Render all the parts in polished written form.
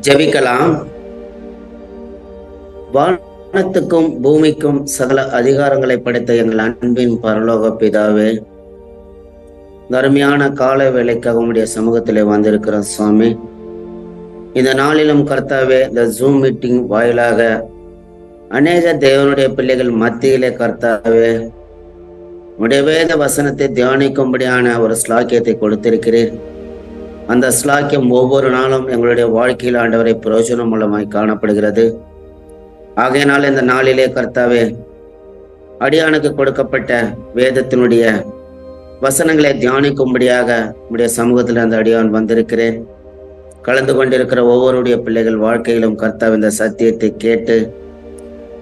ஜெபிக்கலாம். வானத்துக்கும் பூமிக்கும் சகல அதிகாரங்களை படைத்த எங்கள் அன்பின் பரலோக பிதாவே, அருமையான கால வேலைக்காக உடைய சமூகத்திலே வந்திருக்கிற சுவாமி, இந்த நாளிலும் கர்த்தாவே, இந்த ஜூம் மீட்டிங் வாயிலாக அநேக தேவனுடைய பிள்ளைகள் மத்தியிலே கர்த்தாவே உடைய வேத வசனத்தை தியானிக்கும்படியான ஒரு ஸ்லாக்கியத்தை கொடுத்திருக்கிறீர். அந்த ஸ்லாக்கியம் ஒவ்வொரு நாளும் எங்களுடைய வாழ்க்கையில் ஆண்டவரை பிரயோஜனம் மூலமாய் காணப்படுகிறது. ஆகையினால் இந்த நாளிலே கர்த்தாவே, அடியானுக்கு கொடுக்கப்பட்ட வேதத்தினுடைய வசனங்களை தியானிக்கும்படியாக உடைய சமூகத்தில் அந்த அடியான் வந்திருக்கிறேன். கலந்து கொண்டிருக்கிற ஒவ்வொருடைய பிள்ளைகள் வாழ்க்கையிலும் கர்த்தாவே இந்த சத்தியத்தை கேட்டு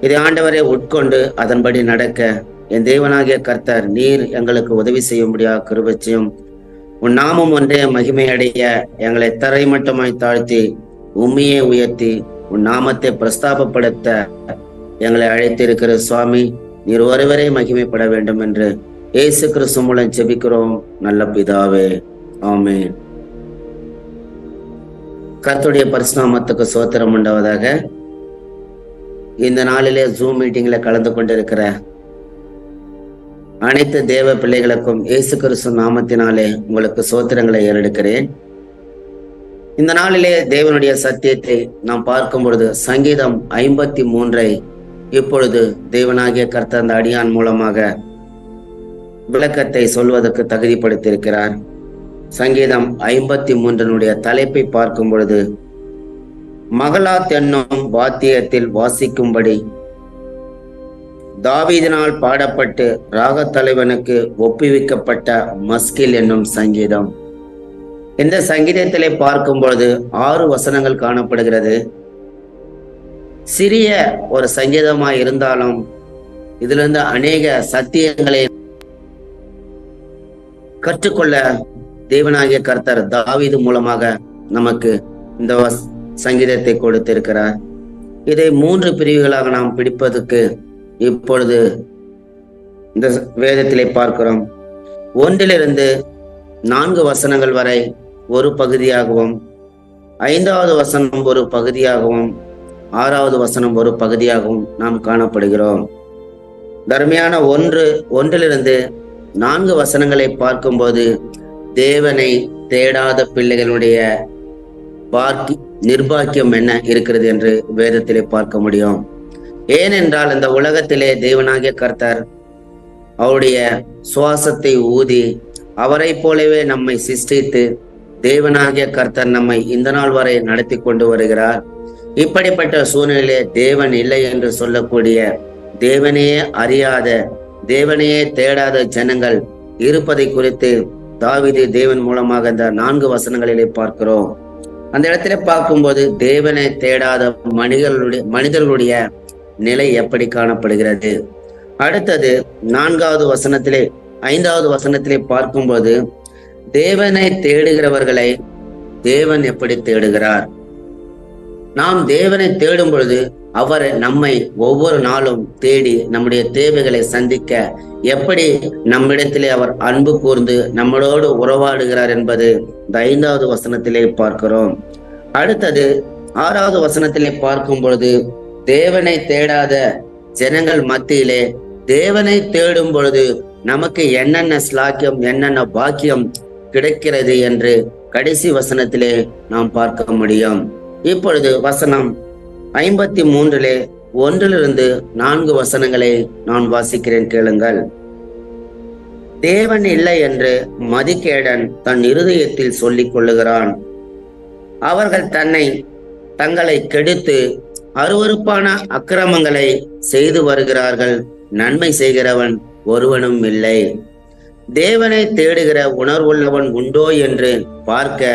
இதை ஆண்டவரை உட்கொண்டு அதன்படி நடக்க என் தேவனாகிய கர்த்தர் நீர் எங்களுக்கு உதவி செய்யும்படியாக கிருபை செய்யும். உன் நாமம் ஒன்றே மகிமையடைய எங்களை தரை மட்டமாய் தாழ்த்தி உண்மையை உயர்த்தி உன் நாமத்தை பிரஸ்தாபப்படுத்த எங்களை அழைத்திருக்கிற சுவாமி, நீர் ஒருவரே மகிமைப்பட வேண்டும் என்று இயேசு கிறிஸ்து மூலம் ஜெபிக்கிறோம் நல்ல பிதாவே, ஆமென். கர்த்தருடைய பரிசுநாமத்துக்கு ஸ்தோத்திரம் உண்டாவதாக. இந்த நாளிலே ஜூம் மீட்டிங்ல கலந்து கொண்டிருக்கிற அனைத்து தேவ பிள்ளைகளுக்கும் இயேசு கிறிஸ்து நாமத்தினாலே உங்களுக்கு ஸ்தோத்திரங்களை ஏறெடுக்கிறேன். இந்த நாளிலே தேவனுடைய சத்தியத்தை நாம் பார்க்கும் பொழுது சங்கீதம் 53 இப்பொழுது தேவனாகிய கர்த்தர் அந்த அடியான் மூலமாக விளக்கத்தை சொல்வதற்கு தகுதிப்படுத்தியிருக்கிறார். சங்கீதம் 53 தலைப்பை பார்க்கும் பொழுது, மகளாத் என்னும் வாத்தியத்தில் வாசிக்கும்படி தாவீதினால் பாடப்பட்டு ராகத் தலைவனுக்கு ஒப்புவிக்கப்பட்ட மஸ்கில் என்னும் சங்கீதம். இந்த சங்கீதத்திலே பார்க்கும் பொழுது 6 வசனங்கள் காணப்படுகிறது. சிறிய ஒரு சங்கீதமாய் இருந்தாலும் இதிலிருந்து அநேக சத்தியங்களை கற்றுக்கொள்ள தேவனாகிய கர்த்தர் தாவீது மூலமாக நமக்கு இந்த சங்கீதத்தை கொடுத்திருக்கிறார். இதை 3 பிரிவுகளாக நாம் பிடிப்பதற்கு இப்பொழுது இந்த வேதத்திலே பார்க்கிறோம். 1 4 வசனங்கள் வரை ஒரு பகுதியாகவும், 5வது வசனம் ஒரு பகுதியாகவும், 6வது வசனம் ஒரு பகுதியாகவும் நாம் காணப்படுகிறோம். தர்மையான 1 4 வசனங்களை பார்க்கும்போது தேவனை தேடாத பிள்ளைகளுடைய நிர்பாக்கியம் என்ன இருக்கிறது என்று வேதத்திலே பார்க்க முடியும். ஏனென்றால் இந்த உலகத்திலே தேவனாகிய கர்த்தர் அவருடைய சுவாசத்தை ஊதி அவரை போலவே நம்மை சிருஷ்டித்து தேவனாகிய கர்த்தர் நம்மை இந்த நாள் வரை நடத்தி கொண்டு வருகிறார். இப்படிப்பட்ட சூழ்நிலையிலே தேவன் இல்லை என்று சொல்லக்கூடிய, தேவனையே அறியாத, தேவனையே தேடாத ஜனங்கள் இருப்பதை குறித்து தாவீது தேவன் மூலமாக இந்த 4 வசனங்களிலே பார்க்கிறோம். அந்த இடத்துல பார்க்கும்போது தேவனை தேடாத மனிதர்களுடைய நிலை எப்படி காணப்படுகிறது. அடுத்தது 4வது வசனத்திலே 5வது வசனத்திலே பார்க்கும்போது தேவனை தேடுகிறவர்களை தேவன் எப்படி தேடுகிறார். நாம் தேவனை தேடும் பொழுது அவர் நம்மை ஒவ்வொரு நாளும் தேடி நம்முடைய தேவைகளை சந்திக்க எப்படி நம்மிடத்திலே அவர் அன்பு கூர்ந்து நம்மளோடு உறவாடுகிறார் என்பது இந்த 5வது வசனத்திலே பார்க்கிறோம். அடுத்தது 6வது வசனத்திலே பார்க்கும் பொழுது தேவனை தேடாத ஜனங்கள் மத்தியிலே தேவனை தேடும் பொழுது நமக்கு என்னென்ன ஸ்லாக்கியம், என்னென்ன பாக்கியம் கிடைக்கிறது என்று கடைசி வசனத்திலே நாம் பார்க்க முடியும். இப்பொழுது வசனம் 53 1 4 வசனங்களை நான் வாசிக்கிறேன், கேளுங்கள். தேவன் இல்லை என்று மதிகேடன் தன் இருதயத்தில் சொல்லிக் கொள்ளுகிறான். அவர்கள் தங்களை கெடுத்து அருவருப்பான அக்கிரமங்களை செய்து வருகிறார்கள். நன்மை செய்கிறவன் ஒருவனும் இல்லை. தேவனை தேடுகிற உணர்வுள்ளவன் உண்டோ என்று பார்க்க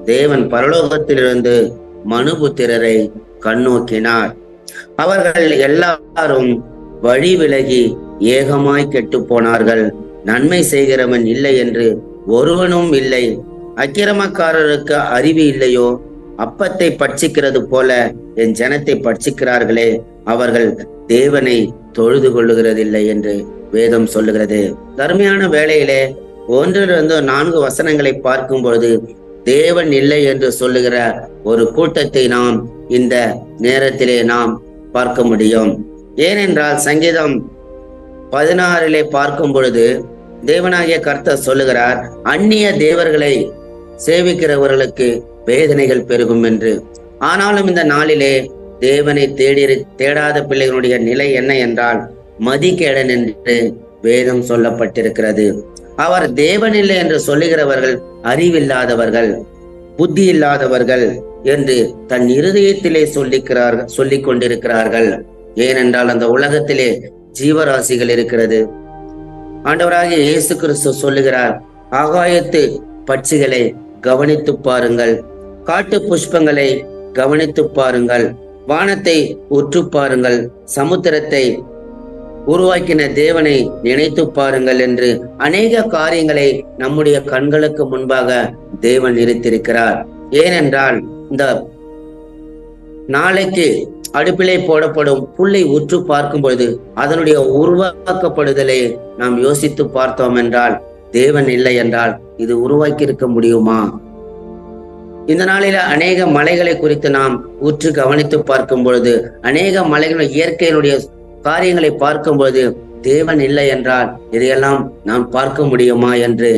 தேவன் பரலோகத்திலிருந்து மனுபுத்திரரை கண்ணோக்கினார். அவர்கள் எல்லாரும் வழி விலகி ஏகமாய் கெட்டு போனார்கள். நன்மை செய்கிறவன் இல்லை என்று ஒருவனும் இல்லை. அக்கிரமக்காரருக்கு அறிவு இல்லையோ? அப்பத்தை பட்சிக்கிறது போல என் ஜனத்தை பட்சிக்கிறார்களே, அவர்கள் தேவனை தொழுது கொள்ளுகிறதில்லை என்று வேதம் சொல்லுகிறது. தர்மையான வேளையிலே 1 4 வசனங்களை பார்க்கும் பொழுது தேவன் இல்லை என்று சொல்லுகிற ஒரு கூட்டத்தை நாம் இந்த நேரத்திலே நாம் பார்க்க முடியும். ஏனென்றால் சங்கீதம் 16 பார்க்கும் பொழுது தேவனாகிய கர்த்தர் சொல்லுகிறார், அந்நிய தேவர்களை சேவிக்கிறவர்களுக்கு வேதனைகள் பெருகும் என்று. ஆனாலும் இந்த நாளிலே தேவனை தேடாத பிள்ளைகளுடைய நிலை என்ன என்றால் மதிகேடன் என்று வேதம் சொல்லப்பட்டிருக்கிறது. அவர் தேவன் இல்லை என்று சொல்லுகிறவர்கள் அறிவில்லாதவர்கள், புத்தி இல்லாதவர்கள் என்று தன் இருதயத்திலே சொல்லிக் கொண்டிருக்கிறார்கள். ஏனென்றால் அந்த உலகத்திலே ஜீவராசிகள் இருக்கிறது. ஆண்டவராகிய இயேசு கிறிஸ்து சொல்லுகிறார், ஆகாயத்து பட்சிகளை கவனித்து பாருங்கள், காட்டு புஷ்பங்களை கவனித்து பாருங்கள், வானத்தை உற்று பாருங்கள், சமுத்திரத்தை உருவாக்கின தேவனை நினைத்து பாருங்கள் என்று அநேக காரியங்களை நம்முடைய கண்களுக்கு முன்பாக தேவன் நிறுத்தியிருக்கிறார். ஏனென்றால் இந்த நாளைக்கு அடுப்பிலே போடப்படும் புல்லை உற்று பார்க்கும் பொழுது அதனுடைய உருவாக்கப்படுதலை நாம் யோசித்து பார்த்தோம் என்றால் தேவன் இல்லை என்றால் இது உருவாக்கி இருக்க முடியுமா? இந்த நாளில அநேக மலைகளை குறித்து நாம் உற்று கவனித்து பார்க்கும் பொழுது அநேக மலைகளுடைய இயற்கையினுடைய காரியங்களை பார்க்கும் பொழுது தேவன் இல்லை என்றால் இதையெல்லாம் நாம் பார்க்க முடியுமா என்று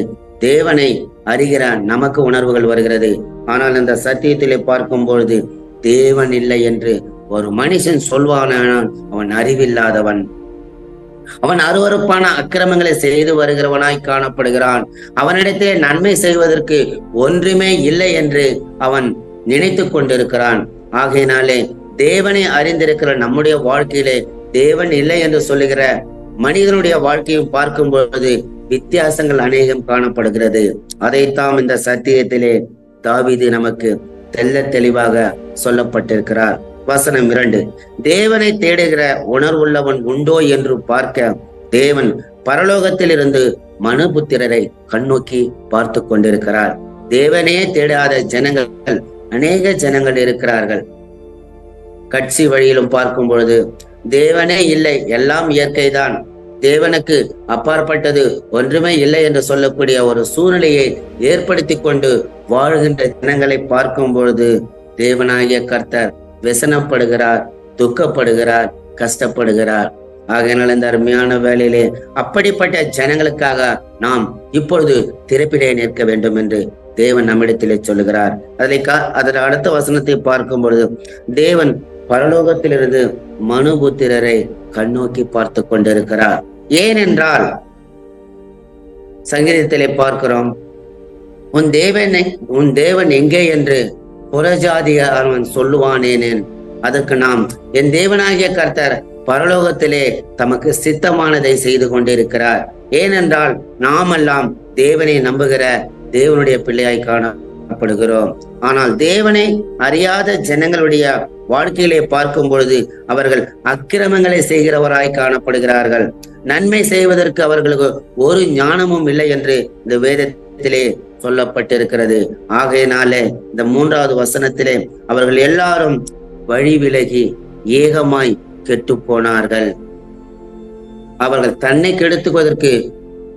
தேவனை அறிகிற நமக்கு உணர்வுகள் வருகிறது. ஆனால் இந்த சத்தியத்திலே பார்க்கும் பொழுது தேவன் இல்லை என்று ஒரு மனுஷன் சொல்வானால் அவன் அறிவில்லாதவன், அவன் அருவருப்பான அக்கிரமங்களை செய்து வருகிறவனாய் காணப்படுகிறான். அவனிடத்திலே நன்மை செய்வதற்கு ஒன்றுமே இல்லை என்று அவன் நினைத்து கொண்டிருக்கிறான். ஆகையினாலே தேவனை அறிந்திருக்கிற நம்முடைய வாழ்க்கையிலே தேவன் இல்லை என்று சொல்லுகிற மனிதனுடைய வாழ்க்கையும் பார்க்கும் பொழுது வித்தியாசங்கள் அநேகம் காணப்படுகிறது. அதைத்தான் இந்த சத்தியத்திலே தாவீது நமக்கு தெல்ல தெளிவாக சொல்லப்பட்டிருக்கிறார். வசனம் 2, தேவனை தேடுகிற உணர்வுள்ளவன் உண்டோ என்று பார்க்க தேவன் பரலோகத்தில் இருந்து மனுபுத்திரரை கண்ணோக்கி பார்த்து கொண்டிருக்கிறார். தேவனே தேடாத ஜனங்கள் அநேக ஜனங்கள் இருக்கிறார்கள். கட்சி வழியிலும் பார்க்கும் பொழுது தேவனே இல்லை, எல்லாம் இயற்கைதான், தேவனுக்கு அப்பாற்பட்டது ஒன்றுமே இல்லை என்று சொல்லக்கூடிய ஒரு சூழ்நிலையை ஏற்படுத்தி கொண்டு வாழ்கின்ற ஜனங்களை பார்க்கும் பொழுது தேவனாகிய கர்த்தர் व्यसனப்படுகிறார், துக்கப்படுகிறார், கஷ்டப்படுகிறார். ஆகையினால் இந்த அருமையான வேளையிலே அப்படிப்பட்ட ஜனங்களுக்காக நாம் இப்பொழுது திறப்பிலே நிற்க வேண்டும் என்று தேவன் நம்மிடத்திலே சொல்லுகிறார். அதில் அடுத்த வசனத்தை பார்க்கும் பொழுது தேவன் பரலோகத்திலிருந்து மனுபுத்திரரை கண்ணோக்கி பார்த்து கொண்டிருக்கிறார். ஏனென்றால் சங்கீதத்திலே பார்க்கிறோம், உன் தேவன் எங்கே என்று புறஜாதியானவன் சொல்லுவானேனேன். அதற்கு நாம் என் தேவனாகிய கர்த்தர் பரலோகத்திலே தமக்கு சித்தமானதை செய்து கொண்டிருக்கிறார். ஏனென்றால் நாமெல்லாம் தேவனை நம்புகிற தேவனுடைய பிள்ளையாய் காணப்படுகிறோம். ஆனால் தேவனை அறியாத ஜனங்களுடைய வாழ்க்கையிலே பார்க்கும் பொழுது அவர்கள் அக்கிரமங்களை செய்கிறவராய் காணப்படுகிறார்கள். நன்மை செய்வதற்கு அவர்களுக்கு ஒரு ஞானமும் இல்லை என்று இந்த வேதத்திலே சொல்லப்பட்டிருக்கிறது. ஆகையினாலே இந்த 3வது வசனத்திலே அவர்கள் எல்லாரும் வழி விலகி ஏகமாய் கெட்டு போனார்கள். அவர்கள் தன்னை கெடுத்துவதற்கு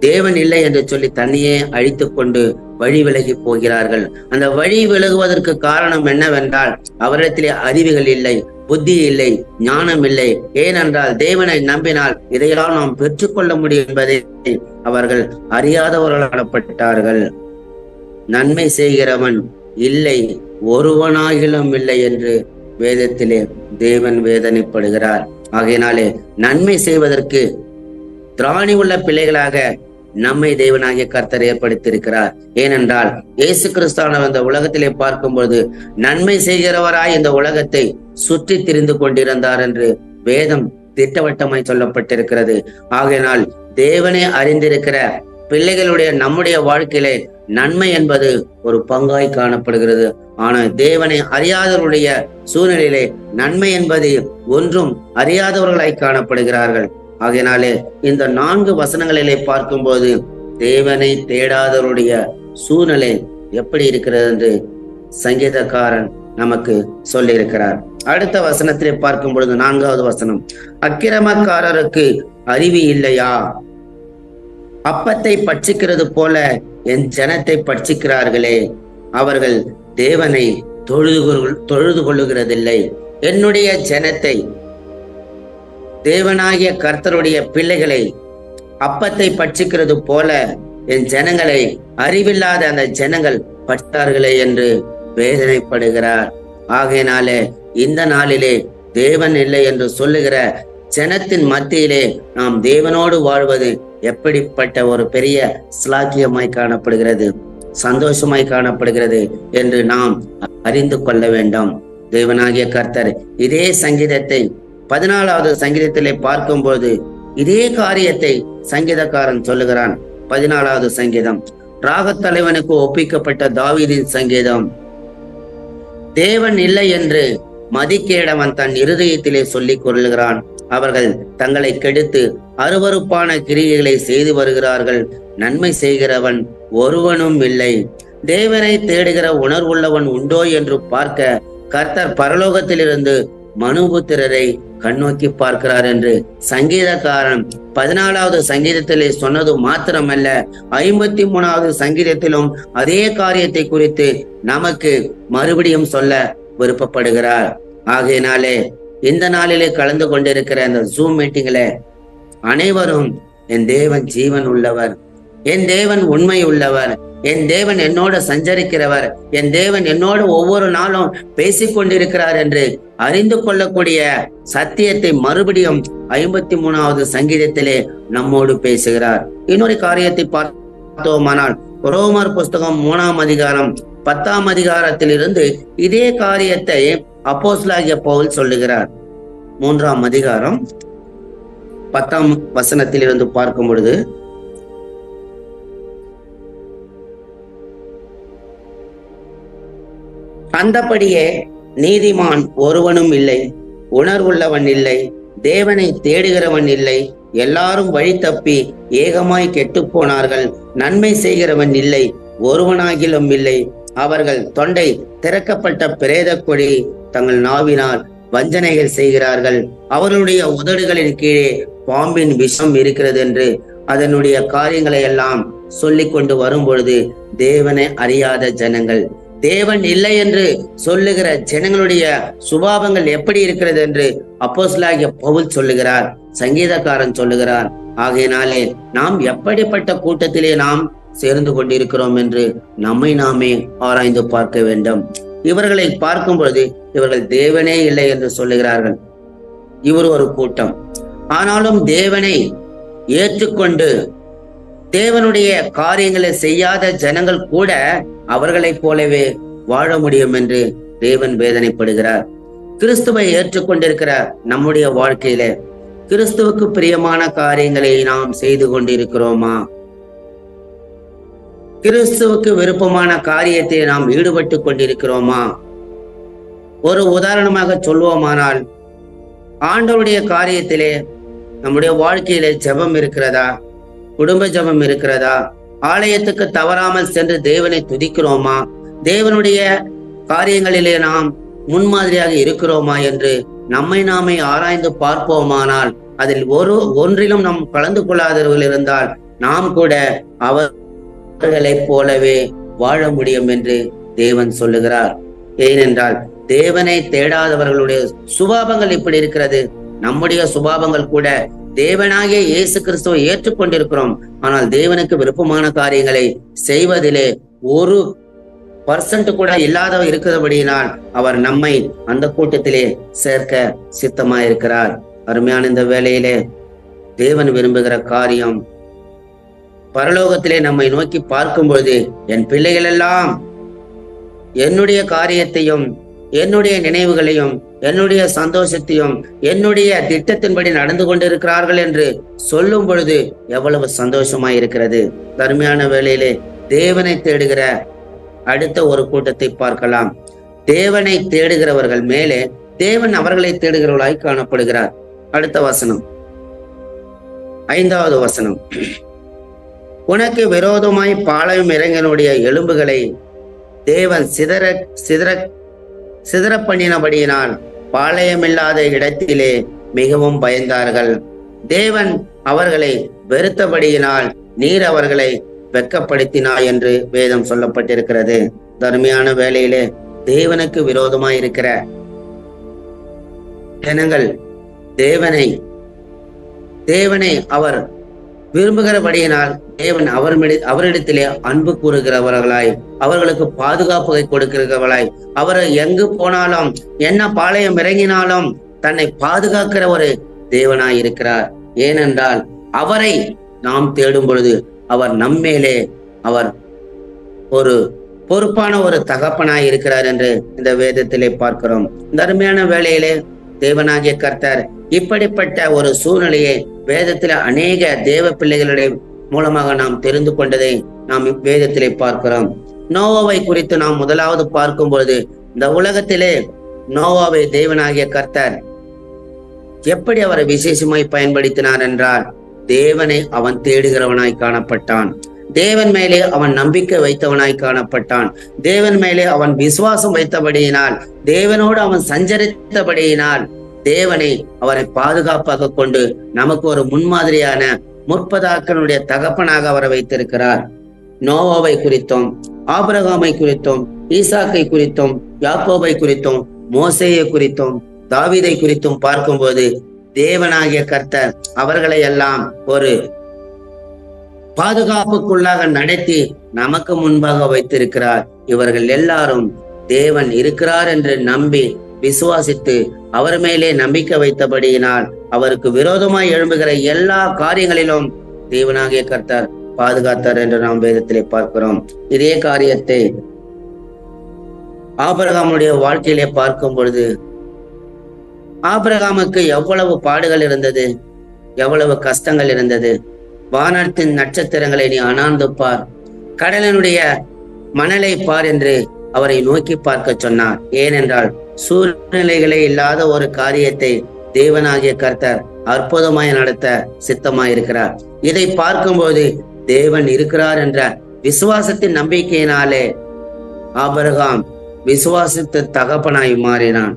தேவன் இல்லை என்று சொல்லி தன்னையே அழித்து கொண்டு வழி விலகி போகிறார்கள். அந்த வழி விலகுவதற்கு காரணம் என்னவென்றால் அவரிடத்திலே அறிவுகள் இல்லை, புத்தி இல்லை, ஞானம் இல்லை. ஏனென்றால் தேவனை நம்பினால் இதையெல்லாம் நாம் பெற்றுக்கொள்ள முடியும் என்பதை அவர்கள் அறியாதவர்களாகப்பட்டார்கள். நன்மை செய்கிறவன் இல்லை, ஒருவனாகிலும் இல்லை என்று வேதத்திலே தேவன் வேதனைப்படுகிறார். ஆகையினாலே நன்மை செய்வதற்கு திராணி உள்ள பிள்ளைகளாக நம்மை தேவனாகிய கர்த்தர் ஏற்படுத்தியிருக்கிறார். ஏனென்றால் இயேசு கிறிஸ்துவானவர் இந்த உலகத்திலே பார்க்கும்போது நன்மை செய்கிறவராய் இந்த உலகத்தை சுற்றி திரிந்து கொண்டிருந்தார் என்று வேதம் திட்டவட்டமாய் சொல்லப்பட்டிருக்கிறது. ஆகையினால் தேவனை அறிந்திருக்கிற பிள்ளைகளுடைய நம்முடைய வாழ்க்கையிலே நன்மை என்பது ஒரு பங்காய் காணப்படுகிறது. ஆனால் தேவனை அறியாதவருடைய சூழ்நிலையிலே நன்மை என்பது ஒன்றும் அறியாதவர்களாய் காணப்படுகிறார்கள். ஆகையினாலே இந்த 4 வசனங்களிலே பார்க்கும்போது தேவனை தேடாதவருடைய சூழ்நிலை எப்படி இருக்கிறது என்று சங்கீதக்காரன் நமக்கு சொல்லி இருக்கிறார். அடுத்த வசனத்திலே பார்க்கும் பொழுது 4வது வசனம், அக்கிரமக்காரருக்கு அறிவு இல்லையா? அப்பத்தை பட்சிக்கிறது போல என் ஜனத்தை பட்சிக்கிறார்களே. அவர்கள் தேவனை தொழுது கொள்ளுகிறதில்லை. என்னுடைய ஜனத்தை, தேவனாகிய கர்த்தருடைய பிள்ளைகளை அப்பத்தை பட்சிக்கிறது போல என் ஜனங்களை அறிவில்லாத அந்த ஜனங்கள் பட்டார்களே என்று வேதனைப்படுகிறார். ஆகையினாலே இந்த நாளிலே தேவன் இல்லை என்று சொல்லுகிற ஜனத்தின் மத்தியிலே நாம் தேவனோடு வாழ்வது எப்படிப்பட்ட ஒரு பெரிய ஸ்லாக்கியமாய் காணப்படுகிறது, சந்தோஷமாய் காணப்படுகிறது என்று நாம் அறிந்து கொள்ள வேண்டும். தேவனாகிய கர்த்தர் இதே சங்கீதத்தை 14வது சங்கீதத்திலே பார்க்கும்போது இதே காரியத்தை சங்கீதக்காரன் சொல்லுகிறான். 14வது சங்கீதம் ராகத்தலைவனுக்கு ஒப்பிக்கப்பட்ட தாவீதின் சங்கீதம். தேவன் இல்லை என்று மதிக்கேடவன் தன் இருதயத்திலே சொல்லிக் கொள்ளுகிறான். அவர்கள் தங்களை கெடுத்து அருவருப்பான கிரியைகளை செய்து வருகிறார்கள். நன்மை செய்கிறவன் ஒருவனும் இல்லை. தேவனை தேடுகிற உணர்வுள்ளவன் உண்டோ என்று பார்க்க கர்த்தர் பரலோகத்திலிருந்து மனுபுத்திரரை கண்ணோக்கி பார்க்கிறார் என்று சங்கீதக்காரன் 14வது சங்கீதத்திலே சொன்னது மாத்திரமல்ல, 53வது சங்கீதத்திலும் அதே காரியத்தை குறித்து நமக்கு மறுபடியும் சொல்ல விருப்பப்படுகிறார். ஆகையினாலே இந்த நாளிலே கலந்து கொண்டிருக்கிற அந்த ஜூம் மீட்டிங்ல அனைவரும் என் தேவன் ஜீவன் உள்ளவர், என் தேவன் உண்மை உள்ளவர், என் தேவன் என்னோட சஞ்சரிக்கிறவர், என் தேவன் என்னோடு ஒவ்வொரு நாளும் பேசிக்கொண்டிருக்கிறார் என்று அறிந்து கொள்ளக்கூடிய சத்தியத்தை மறுபடியும் 53வது சங்கீதத்திலே நம்மோடு பேசுகிறார். இன்னொரு காரியத்தை பார்த்தோமானால் ரோமர் புஸ்தகம் 3ஆம் அதிகாரம் 10ஆம் அதிகாரத்திலிருந்து இதே காரியத்தை அப்போஸ்தலனாகிய பவுல் சொல்லுகிறார். 3ஆம் அதிகாரம் 10ஆம் வசனத்திலிருந்து பார்க்கும் பொழுது, அந்தபடியே நீதிமான் ஒருவனும் இல்லை, உணர்வுள்ளவன் இல்லை, தேவனை தேடுகிறவன் இல்லை, எல்லாரும் வழி தப்பி ஏகமாய் கெட்டு போனார்கள். நன்மை செய்கிறவன் இல்லை, ஒருவனாகிலும் இல்லை. அவர்கள் தொண்டை திறக்கப்பட்ட பிரேத கொடி, தங்கள் நாவினால் வஞ்சனைகள் செய்கிறார்கள். அவர்களுடைய உதடுகளின் கீழே பாம்பின் விஷம் இருக்கிறது என்று அதனுடைய காரியங்களை எல்லாம் சொல்லிக் கொண்டு வரும் பொழுது தேவனை அறியாத ஜனங்கள், தேவன் இல்லை என்று சொல்லுகிற ஜனங்களுடைய சுபாவங்கள் எப்படி இருக்கிறது என்று அப்போஸ்தலனாகிய பவுல் சொல்லுகிறார், சங்கீதக்காரன் சொல்லுகிறார். ஆகையினாலே நாம் எப்படிப்பட்ட கூட்டத்திலே நாம் சேர்ந்து கொண்டிருக்கிறோம் என்று நம்மை நாமே ஆராய்ந்து பார்க்க வேண்டும். இவர்களை பார்க்கும் பொழுது இவர்கள் தேவனே இல்லை என்று சொல்லுகிறார்கள். இவர் ஒரு கூட்டம். ஆனாலும் தேவனை ஏற்றுக்கொண்டு தேவனுடைய காரியங்களை செய்யாத ஜனங்கள் கூட அவர்களைப் போலவே வாழ முடியும் என்று தேவன் வேதனைப்படுகிறார். கிறிஸ்துவை ஏற்றுக்கொண்டிருக்கிற நம்முடைய வாழ்க்கையில கிறிஸ்துவுக்கு பிரியமான காரியங்களை நாம் செய்து கொண்டிருக்கிறோமா? கிறிஸ்துவுக்கு விருப்பமான காரியத்தை நாம் ஈடுபட்டு கொண்டிருக்கிறோமா? ஒரு உதாரணமாக சொல்வோமானால், ஆண்டவருடைய காரியத்திலே நம்முடைய வாழ்க்கையிலே ஜெபம் இருக்கிறதா? குடும்ப ஜெபம் இருக்கிறதா? ஆலயத்துக்கு தவறாமல் சென்று தேவனை துதிக்கிறோமா? தேவனுடைய காரியங்களிலே நாம் முன்மாதிரியாக இருக்கிறோமா என்று நம்மை நாமே ஆராய்ந்து பார்ப்போமானால், அதில் ஒன்றிலும் நாம் கலந்து கொள்ளாதவர்கள் இருந்தால் நாம் கூட அவர்களைப் போலவே வாழ முடியும் என்று தேவன் சொல்லுகிறார். ஏனென்றால் தேவனை தேடாதவர்களுடைய சுபாவங்கள் இப்படி இருக்கிறது. நம்முடைய சுபாவங்கள் கூட தேவனாகிய இயேசு கிறிஸ்துவை ஏற்றுக்கொண்டிருக்கிறோம், ஆனால் தேவனுக்கு விருப்பமான காரியங்களை செய்வதிலே 1% கூட இல்லாத இருக்கிறபடியினால் அவர் நம்மை அந்த கூட்டத்திலே சேர்க்க சித்தமாயிருக்கிறார். அருமையான இந்த வேளையிலே தேவன் விரும்புகிற காரியம், பரலோகத்திலே நம்மை நோக்கி பார்க்கும் பொழுது என் பிள்ளைகள் எல்லாம் என்னுடைய காரியத்தையும் என்னுடைய நினைவுகளையும் என்னுடைய சந்தோஷத்தையும் என்னுடைய திட்டத்தின்படி நடந்து கொண்டிருக்கிறார்கள் என்று சொல்லும் பொழுது எவ்வளவு சந்தோஷமாய் இருக்கிறது. அருமையான வேளையிலே தேவனை தேடுகிற அடுத்த ஒரு கூட்டத்தை பார்க்கலாம். தேவனை தேடுகிறவர்கள் மேலே தேவன் அவர்களை தேடுகிறவர்களாய் காணப்படுகிறார். அடுத்த வசனம், 5வது வசனம், உனக்கு விரோதமாய் பாளையம் இறங்கினுடைய எலும்புகளை தேவன் சிதற பண்ணினபடியினால் பாளையமில்லாத இடத்திலே மிகவும் பயந்தார்கள். தேவன் அவர்களை வெறுத்தபடியினால் நீர் அவர்களை வெட்கப்படுத்தினாய் என்று வேதம் சொல்லப்பட்டிருக்கிறது. தர்மையான வேளையிலே தேவனுக்கு விரோதமாய் இருக்கிற ஜனங்கள் தேவனை அவர் விரும்புகிறபடியினால் தேவன் அவரிடத்திலே அன்பு கூறுகிறவர்களாய், அவர்களுக்கு பாதுகாப்பை கொடுக்கிறவர்களாய், அவர் எங்கு போனாலும் என்ன பாளையம் இறங்கினாலும் தன்னை பாதுகாக்கிற ஒரு தேவனாய் இருக்கிறார். ஏனென்றால் அவரை நாம் தேடும் பொழுது அவர் நம்மேலே அவர் ஒரு பொறுப்பான ஒரு தகப்பனாய் இருக்கிறார் என்று இந்த வேதத்திலே பார்க்கிறோம். இந்த அருமையான வேளையிலே தேவனாகிய கர்த்தர் இப்படிப்பட்ட ஒரு சூழ்நிலையை வேதத்தில அநேக தேவ பிள்ளைகளுடைய மூலமாக நாம் தெரிந்து கொண்டதை நாம் வேதத்திலே பார்க்கிறோம். நோவாவை குறித்து நாம் முதலாவது பார்க்கும் பொழுது, இந்த உலகத்திலே நோவாவை தேவனாகிய கர்த்தர் எப்படி அவரை விசேஷமாய் பயன்படுத்தினார் என்றால், தேவனை அவன் தேடுகிறவனாய் காணப்பட்டான். தேவன் மேலே அவன் நம்பிக்கை வைத்தவனாய் காணப்பட்டான். தேவன் மேலே அவன் விசுவாசம் வைத்தபடியினால், தேவனோடு அவன் சஞ்சரித்தபடியினால் தேவனை அவரை பாதுகாப்பாக கொண்டு நமக்கு ஒரு முன்மாதிரியான முற்பதாக்களுடைய தகப்பனாக அவரை வைத்திருக்கிறார். நோவாவை குறித்தும், ஆபிரகாமை குறித்தும், ஈசாக்கை குறித்தும், யாக்கோபை குறித்தும், மோசேயை குறித்தும், தாவீதை குறித்தும் பார்க்கும்போது தேவனாகிய கர்த்தர் அவர்களை எல்லாம் ஒரு பாதுகாப்புக்குள்ளாக நடத்தி நமக்கு முன்பாக வைத்திருக்கிறார். இவர்கள் எல்லாரும் தேவன் இருக்கிறார் என்று நம்பி விசுவாசித்து அவர் மேலே நம்பிக்கை வைத்தபடியினால் அவருக்கு விரோதமாய் எழும்புகிற எல்லா காரியங்களிலும் தேவனாகிய கர்த்தர் பாதுகாத்தார் என்று நாம் வேதத்திலே பார்க்கிறோம். இதே காரியத்தை ஆபிரகாமுடைய வாழ்க்கையிலே பார்க்கும் பொழுது, ஆபிரகாமுக்கு எவ்வளவு பாடுகள் இருந்தது, எவ்வளவு கஷ்டங்கள் இருந்தது. வானத்தின் நட்சத்திரங்களை நீ அனாந்து பார், கடலினுடைய மணலை பார் என்று அவரை நோக்கி பார்க்க சொன்னார். ஏனென்றால் சூழ்நிலைகளே இல்லாத ஒரு காரியத்தை தேவனாகிய கர்த்தர் அற்புதமாய் நடத்த சித்தமாயிருக்கிறார். இதை பார்க்கும்போது தேவன் இருக்கிறார் என்ற விசுவாசத்தின் நம்பிக்கையினாலே ஆபிரகாம் விசுவாசத்து தகப்பனாய் மாறினான்.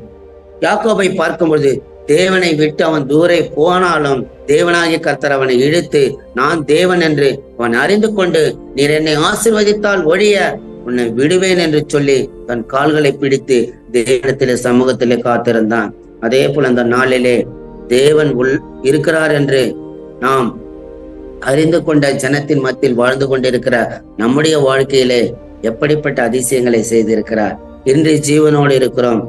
யாக்கோபை பார்க்கும்போது தேவனை விட்டு அவன் தூரே போனாலும் தேவனாகிய கர்த்தர் அவனை இழுத்து, நான் தேவன் என்று அவன் அறிந்து கொண்டு, நீர் என்னை ஆசீர்வதித்தால் ஒழிய உன்னை விடுவேன் என்று சொல்லி தன் கால்களை பிடித்து தேவனத்திலே சமூகத்திலே காத்திருந்தான். அதே போல அந்த நாளிலே தேவன் இருக்கிறார் என்று நாம் அறிந்து கொண்ட ஜனத்தின் மத்தியில் வாழ்ந்து கொண்டிருக்கிற நம்முடைய வாழ்க்கையிலே எப்படிப்பட்ட அதிசயங்களை செய்திருக்கிறார். இன்று ஜீவனோடு இருக்கிறோம்.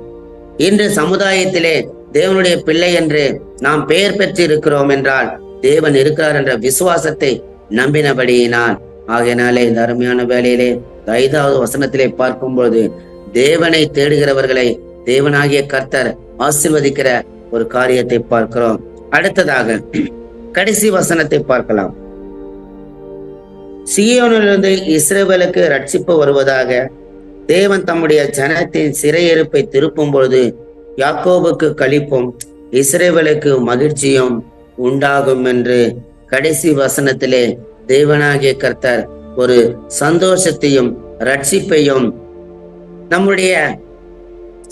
இன்று சமுதாயத்திலே தேவனுடைய பிள்ளை என்று நாம் பெயர் பெற்று இருக்கிறோம் என்றால் தேவன் இருக்கிறார் என்ற விசுவாசத்தை நம்பினபடியினால். ஆகையினாலே இந்த அருமையான வேளையிலே 5வது வசனத்திலே பார்க்கும்போது தேவனை தேடுகிறவர்களை தேவனாகிய கர்த்தர் ஆசீர்வதிக்கிற ஒரு காரியத்தை பார்க்கிறோம். அடுத்ததாக கடைசி வசனத்தை பார்க்கலாம். சீயோனிலிருந்து இஸ்ரவேலுக்கு ரட்சிப்பு வருவதாக தேவன் தம்முடைய ஜனத்தின் சிறையிருப்பை திருப்பும் பொழுது யாக்கோபுக்கு களிப்பும் இஸ்ரவேலுக்கு மகிழ்ச்சியும் உண்டாகும் என்று கடைசி வசனத்திலே தேவனாகிய கர்த்தர் ஒரு சந்தோஷத்தையும் ரட்சிப்பையும் நம்முடைய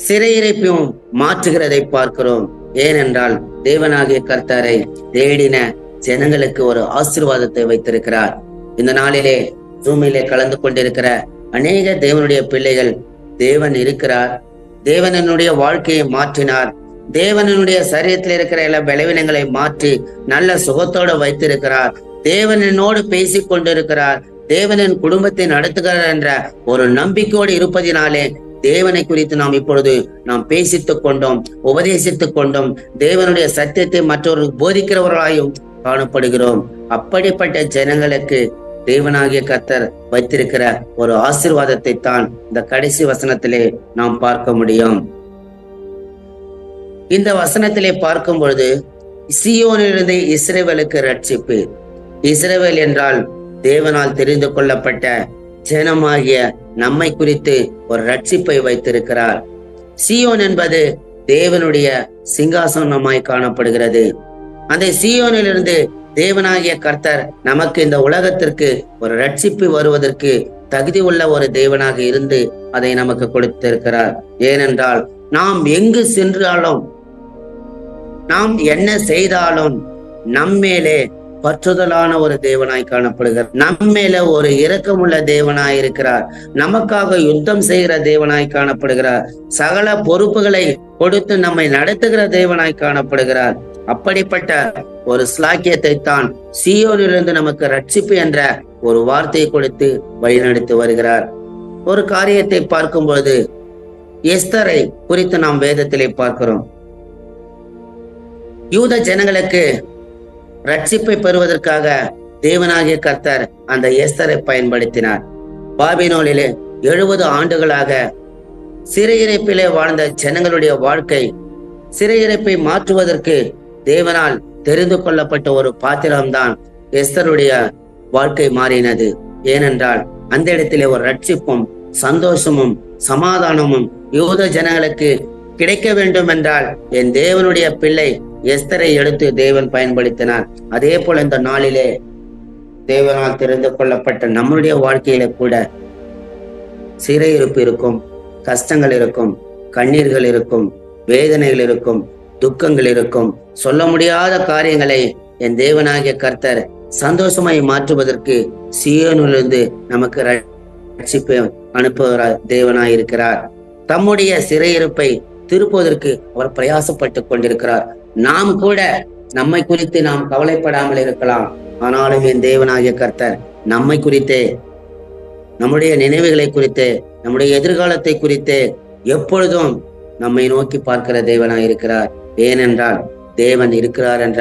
சிறையிருப்பையும் மாற்றுகிறதை பார்க்கிறோம். ஏனென்றால் தேவனாகிய கர்த்தரை தேடின ஜனங்களுக்கு ஒரு ஆசீர்வாதத்தை வைத்திருக்கிறார். இந்த நாளிலே ஜூமிலே கலந்து கொண்டிருக்கிற அநேக தேவனுடைய பிள்ளைகள், தேவன் இருக்கிறார், தேவனுடைய வாழ்க்கையை மாற்றினார், தேவனுடைய சரீரத்தில் இருக்கிற எல்லா பலவீனங்களை மாற்றி நல்ல சுகத்தோடு வைத்திருக்கிறார், தேவனோடு பேசிக் கொண்டிருக்கிறார், தேவனின் குடும்பத்தை நடத்துகிறார் என்ற ஒரு நம்பிக்கையோடு இருப்பதினாலே தேவனை குறித்து நாம் இப்பொழுது நாம் பேசித்துக் கொண்டோம், உபதேசித்துக் கொண்டோம், தேவனுடைய சத்தியத்தை மற்றவர்களுக்கு போதிக்கிறவர்களாயும் காணப்படுகிறோம். அப்படிப்பட்ட ஜனங்களுக்கு தேவனாகிய கர்த்தர் வைத்திருக்கிற ஒரு ஆசீர்வாதத்தை தான் இந்த கடைசி வசனத்திலே நாம் பார்க்க முடியும். இந்த வசனத்திலே பார்க்கும் பொழுது சீயோனிலிருந்து இஸ்ரவேலுக்கு ரட்சிப்பு. இஸ்ரவேல் என்றால் தேவனால் தெரிந்து கொள்ளப்பட்ட ஜனமாகிய நம்மை குறித்து ஒரு ரட்சிப்பை வைத்திருக்கிறார். சீயோன் என்பது தேவனுடைய சிங்காசனமாய் காணப்படுகிறது. அந்த சீயோனிலிருந்து தேவனாகிய கர்த்தர் நமக்கு இந்த உலகத்திற்கு ஒரு ரட்சிப்பு வருவதற்கு தகுதி உள்ள ஒரு தேவனாக இருந்து அதை நமக்கு கொடுத்திருக்கிறார். ஏனென்றால் நாம் எங்கு சென்றாலும், நாம் என்ன செய்தாலும் நம்மேலே பற்றுதலான ஒரு தேவனாய் காணப்படுகிறார். நம்மேல ஒரு இரக்கமுள்ள தேவனாய் இருக்கிறார். நமக்காக யுத்தம் செய்கிற தேவனாய் காணப்படுகிறார். சகல பொறுப்புகளை கொடுத்து நம்மை நடத்துகிற தேவனாய் காணப்படுகிறார். அப்படிப்பட்ட ஒரு ஸ்லாக்கியத்தை தான் சீயோனிலிருந்து நமக்கு ரட்சிப்பு என்ற ஒரு வார்த்தையை கொடுத்து வழிநடத்தி வருகிறார். ஒரு காரியத்தை பார்க்கும்போது எஸ்தரை குறித்து நாம் வேதத்திலே பார்க்கிறோம். யூத ஜனங்களுக்கு ரட்சிப்பை பெறுவதற்காக தேவனாகிய கர்த்தர் அந்த எஸ்தரை பயன்படுத்தினார். பாபிலோனிலே 70 ஆண்டுகளாக சிறையிருப்பிலே வாழ்ந்த ஜனங்களுடைய வாழ்க்கை, சிறையிருப்பை மாற்றுவதற்கு தேவனால் தெரிந்து கொள்ளப்பட்ட ஒரு பாத்திரம்தான் எஸ்தருடைய வாழ்க்கை மாறினது. ஏனென்றால் அந்த இடத்திலே ஒரு ரட்சிப்பும் சந்தோஷமும் சமாதானமும் யூத ஜனங்களுக்கு கிடைக்க வேண்டும் என்றால் என் தேவனுடைய பிள்ளை எஸ்தரை எடுத்து தேவன் பயன்படுத்தினார். அதே போல இந்த நாளிலே தேவனால் தெரிந்து கொள்ளப்பட்ட நம்முடைய வாழ்க்கையில கூட சிறையிருப்பு இருக்கும், கஷ்டங்கள் இருக்கும், கண்ணீர்கள் இருக்கும், வேதனைகள் இருக்கும், துக்கங்கள் இருக்கும். சொல்ல முடியாத காரியங்களை என் தேவனாகிய கர்த்தர் சந்தோஷமாய் மாற்றுவதற்கு சீயோனிலிருந்து நமக்கு ரட்சிப்பை அனுப்புகிற தேவனாய் இருக்கிறார். தம்முடைய சிறையிருப்பை திருப்புவதற்கு அவர் பிரயாசப்பட்டு கொண்டிருக்கிறார். நாம் கூட நம்மை குறித்து நாம் கவலைப்படாமல் இருக்கலாம். ஆனாலும் என் தேவனாகிய கர்த்தர் நம்மை குறித்தே, நம்முடைய நினைவுகளை குறித்து, நம்முடைய எதிர்காலத்தை குறித்து எப்பொழுதும் நம்மை நோக்கி பார்க்கிற தேவனாய் இருக்கிறார். ஏனென்றால் தேவன் இருக்கிறார் என்ற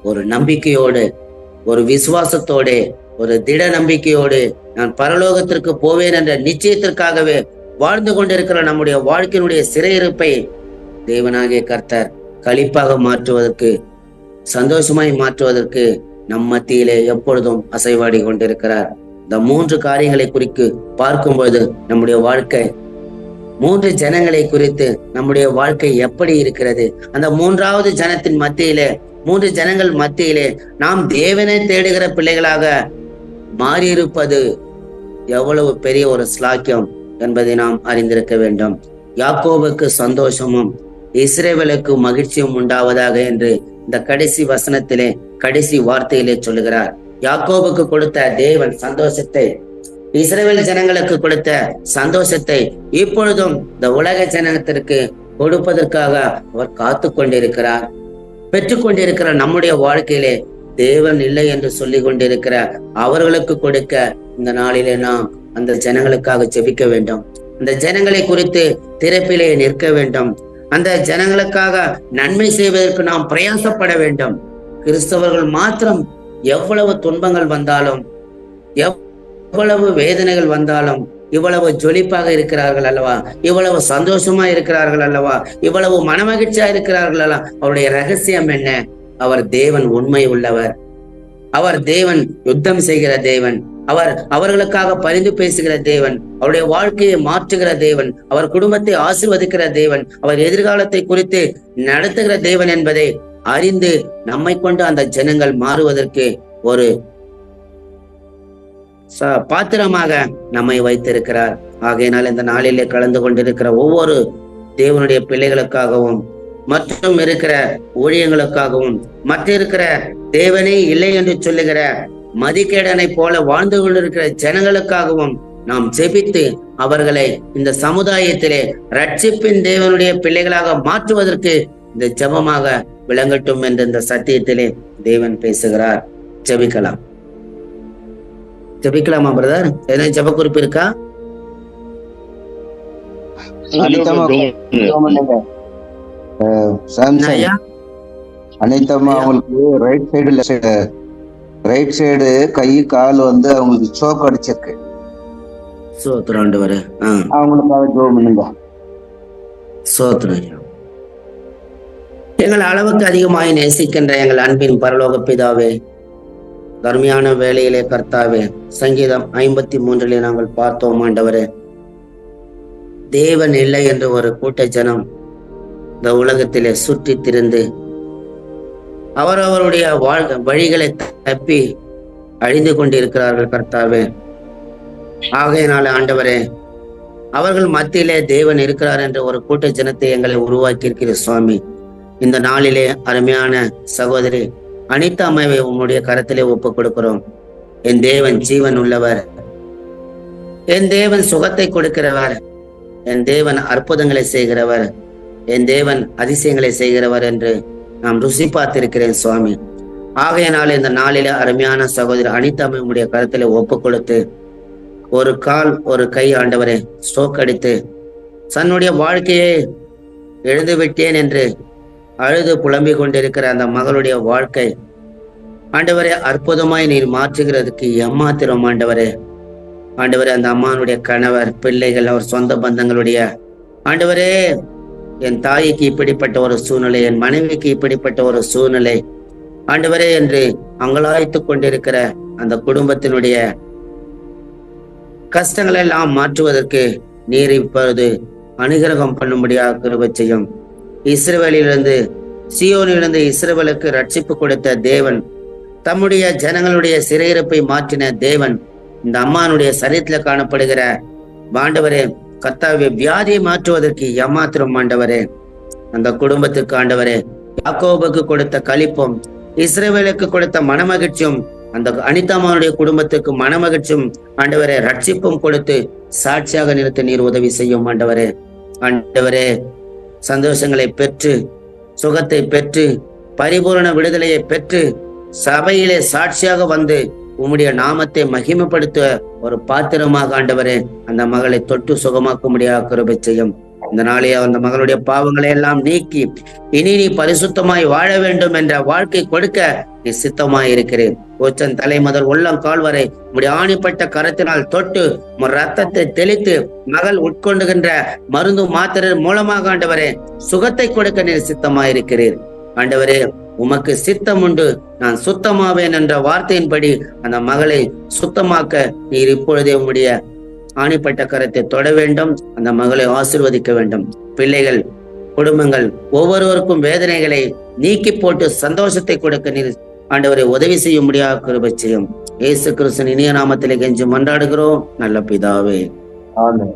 ஒரு நம்பிக்கையோடு, ஒரு விசுவாசத்தோடு, ஒரு திட நம்பிக்கையோடு நான் பரலோகத்திற்கு போவேன் என்ற நிச்சயத்திற்காகவே வாழ்ந்து கொண்டிருக்கிற நம்முடைய வாழ்க்கையினுடைய சிறையிருப்பை தேவனாகிய கர்த்தர் களிப்பாக மாற்றுவதற்கு, சந்தோஷமாய் மாற்றுவதற்கு நம் மத்தியிலே எப்பொழுதும் அசைவாடி கொண்டிருக்கிறார். இந்த 3 காரியங்களை குறித்து பார்க்கும்போது நம்முடைய வாழ்க்கை, 3 ஜனங்களை குறித்து நம்முடைய வாழ்க்கை எப்படி இருக்கிறது, அந்த 3வது ஜனத்தின் மத்தியிலே, 3 ஜனங்கள் மத்தியிலே நாம் தேவனை தேடுகிற பிள்ளைகளாக மாறியிருப்பது எவ்வளவு பெரிய ஒரு ஸ்லாக்கியம் என்பதை நாம் அறிந்திருக்க வேண்டும். யாக்கோபுக்கு சந்தோஷமும் இஸ்ரவேலுக்கு மகிழ்ச்சியும் உண்டாவதாக என்று இந்த கடைசி வசனத்திலே, கடைசி வார்த்தையிலே சொல்லுகிறார். யாக்கோபுக்கு கொடுத்த தேவன் சந்தோஷத்தை, இஸ்ரவேல் ஜனங்களுக்கு கொடுத்த சந்தோஷத்தை இப்பொழுதும் இந்த உலக ஜனத்திற்கு கொடுப்பதற்காக அவர் காத்து கொண்டிருக்கிறார். பெற்றுக் கொண்டிருக்கிற நம்முடைய வாழ்க்கையிலே தேவன் இல்லை என்று சொல்லி கொண்டிருக்கிற அவர்களுக்கு கொடுக்க இந்த நாளிலே நாம் அந்த ஜனங்களுக்காக ஜெபிக்க வேண்டும். அந்த ஜனங்களை குறித்து திறப்பிலே நிற்க வேண்டும். அந்த ஜனங்களுக்காக நன்மை செய்வதற்கு நாம் பிரயாசப்பட வேண்டும். கிறிஸ்தவர்கள் மாத்திரம் எவ்வளவு துன்பங்கள் வந்தாலும், எவ்வளவு வேதனைகள் வந்தாலும் இவ்வளவு ஜொலிப்பாக இருக்கிறார்கள் அல்லவா, இவ்வளவு சந்தோஷமா இருக்கிறார்கள் அல்லவா, இவ்வளவு மனமகிழ்ச்சியா இருக்கிறார்கள் அல்லவா. அவருடைய ரகசியம் என்ன? அவர் தேவன் உண்மை உள்ளவர், அவர் தேவன் யுத்தம் செய்கிற தேவன், அவர் அவர்களுக்காக பரிந்து பேசுகிற தேவன், அவருடைய வாழ்க்கையை மாற்றுகிற தேவன், அவர் குடும்பத்தை ஆசீர்வதிக்கிற தேவன், அவர் எதிர்காலத்தை குறித்து நடத்துகிற தேவன் என்பதை அறிந்து நம்மை கொண்டு அந்த ஜனங்கள் மாறுவதற்கு ஒரு பாத்திரமாக நம்மை வைத்திருக்கிறார். ஆகையினால் இந்த நாளிலே கலந்து கொண்டிருக்கிற ஒவ்வொரு தேவனுடைய பிள்ளைகளுக்காகவும், மற்றும் இருக்கிற ஊழியங்களுக்காகவும், மற்ற இருக்கிற தேவனே இல்லை என்று சொல்லுகிற மதிகேடனை போல வாழ்ந்து கொண்டிருக்கிற ஜனங்களுக்காகவும் நாம் ஜெபித்து அவர்களை இந்த சமுதாயத்திலே ரட்சிப்பின் தேவனுடைய பிள்ளைகளாக மாற்றுவதற்கு இந்த ஜெபமாக விளங்கட்டும் என்று இந்த சத்தியத்திலே தேவன் பேசுகிறார். ஜெபிக்கலாம். ஜெபிக்கலாமா பிரதர்? எதனா ஜெப குறிப்பு இருக்கா? அனைத்தமா அவங்களுக்கு ரைட் சைடு கை கால் வந்து அவங்களுக்கு சோக் அடிச்சிருக்கு. அவங்களுக்காக ஜெபம் பண்ணுங்க. சோத்ரம். எங்கள் அளவுக்கு அதிகமாய் நேசிக்கின்ற எங்கள் அன்பின் பரலோக பிதாவே, கருமையான வேலையிலே கர்த்தாவே, சங்கீதம் 53 நாங்கள் பார்த்தோம் ஆண்டவரே, தேவன் இல்லை என்று ஒரு கூட்ட ஜனம் இந்த உலகத்திலே சுற்றி திரிந்து அவரவருடைய வழிகளை தப்பி அழிந்து கொண்டிருக்கிறார்கள் கர்த்தாவே. ஆகையினால ஆண்டவரே, அவர்கள் மத்தியிலே தேவன் இருக்கிறார் என்ற ஒரு கூட்ட ஜனத்தை எங்களை உருவாக்கி இருக்கிற சுவாமி. இந்த நாளிலே அருமையான சகோதரி அனிதா அம்மாவை உம்முடைய கரத்திலே ஒப்புக் கொடுக்கிறோம். என் தேவன் ஜீவன் உள்ளவர், என் தேவன் சுகத்தை கொடுக்கிறவர், என் தேவன் அற்புதங்களை செய்கிறவர், என் தேவன் அதிசயங்களை செய்கிறவர் என்று நாம் ருசி பார்த்திருக்கிறேன் சுவாமி. ஆகையினால் இந்த நாளில அருமையான சகோதரி அனிதா அம்மை உம்முடைய கரத்திலே ஒப்புக் கொடுத்து, ஒரு கால் ஒரு கை ஆண்டவரே ஸ்ட்ரோக் அடித்து தன்னுடைய வாழ்க்கையை எழுந்து விட்டேன் என்று அழுது புலம்பிக் கொண்டிருக்கிற அந்த மகளுடைய வாழ்க்கை ஆண்டவரே அற்புதமாய் நீர் மாற்றுகிறதுக்கு எம்மாத்திரம் ஆண்டவரே. ஆண்டவரே அந்த அம்மானுடைய கணவர், பிள்ளைகள், அவர் சொந்த பந்தங்களுடைய ஆண்டவரே, என் தாய்க்கு இப்படிப்பட்ட ஒரு சூழ்நிலை, என் மனைவிக்கு இப்படிப்பட்ட ஒரு சூழ்நிலை ஆண்டவரே என்று அங்கலாய்த்து கொண்டிருக்கிற அந்த குடும்பத்தினுடைய கஷ்டங்களை எல்லாம் மாற்றுவதற்கு நீர் இப்பொழுது அனுகிரகம் பண்ணும்படியாக கிருபை செய்யும். இஸ்ரவேலிலிருந்து, சீயோனிலிருந்து இஸ்ரவேலுக்கு ரட்சிப்பு கொடுத்த தேவன், தம்முடைய ஜனங்களுடைய சிறையிருப்பை மாற்றின தேவன், இந்த அம்மானுடைய சரீரத்துல காணப்படுகிற ஆண்டவரே கர்த்தாவே வியாதியை மாற்றுவதற்கு எம்மாத்திரம் ஆண்டவரே. அந்த குடும்பத்துக்கு ஆண்டவரே யாக்கோபுக்கு கொடுத்த களிப்பும், இஸ்ரவேலுக்கு கொடுத்த மனமகிழ்ச்சியும், அந்த அனிதாமானுடைய குடும்பத்துக்கு மனமகிழ்ச்சியும் ஆண்டவரே ரட்சிப்பும் கொடுத்து சாட்சியாக நிறுத்த நீர் உதவி செய்யும் ஆண்டவரே. ஆண்டவரே சந்தோஷங்களை பெற்று, சுகத்தை பெற்று, பரிபூரண விடுதலையை பெற்று, சபையிலே சாட்சியாக வந்து உம்முடைய நாமத்தை மகிமைப்படுத்த ஒரு பாத்திரமாக ஆண்டவரே அந்த மகளை தொட்டு சுகமாக்கும்படியாக கிருபை செய்யும். இந்த நாளே அந்த மகளுடைய பாவங்களை எல்லாம் நீக்கி இனி நீ பரிசுத்தமாய் வாழ வேண்டும் என்ற வாழ்க்கை கொடுக்க நீ சித்தமாய் இருக்கிறேன். உச்சன் தலை முதல் உள்ளம் கால் வரை உடைய ஆணிப்பட்ட கரத்தினால் தொட்டு ரத்தத்தை தெளித்து மகள் உட்கொண்டுகின்ற மருந்து மாத்திரை மூலமாக ஆண்டவரே சுகத்தை கொடுக்க நீர் சித்தமாய் இருக்கிறீர். ஆண்டவரே உமக்கு சித்தம் உண்டு, நான் சுத்தமாவேன் என்ற வார்த்தையின்படி அந்த மகளை சுத்தமாக்க நீர் இப்பொழுதே உம்முடைய ஆணிப்பட்ட கரத்தை தொட வேண்டும். அந்த மகளை ஆசீர்வதிக்க வேண்டும். பிள்ளைகள், குடும்பங்கள் ஒவ்வொருவருக்கும் வேதனைகளை நீக்கி போட்டு சந்தோஷத்தை கொடுக்க நீர் ஆண்டவரை உதவி செய்ய முடியாத கிருபை செய்யும். இயேசு கிறிஸ்துவின் இனிய நாமத்திலே கெஞ்சி மன்றாடுகிறோம் நல்ல பிதாவே, ஆமென்.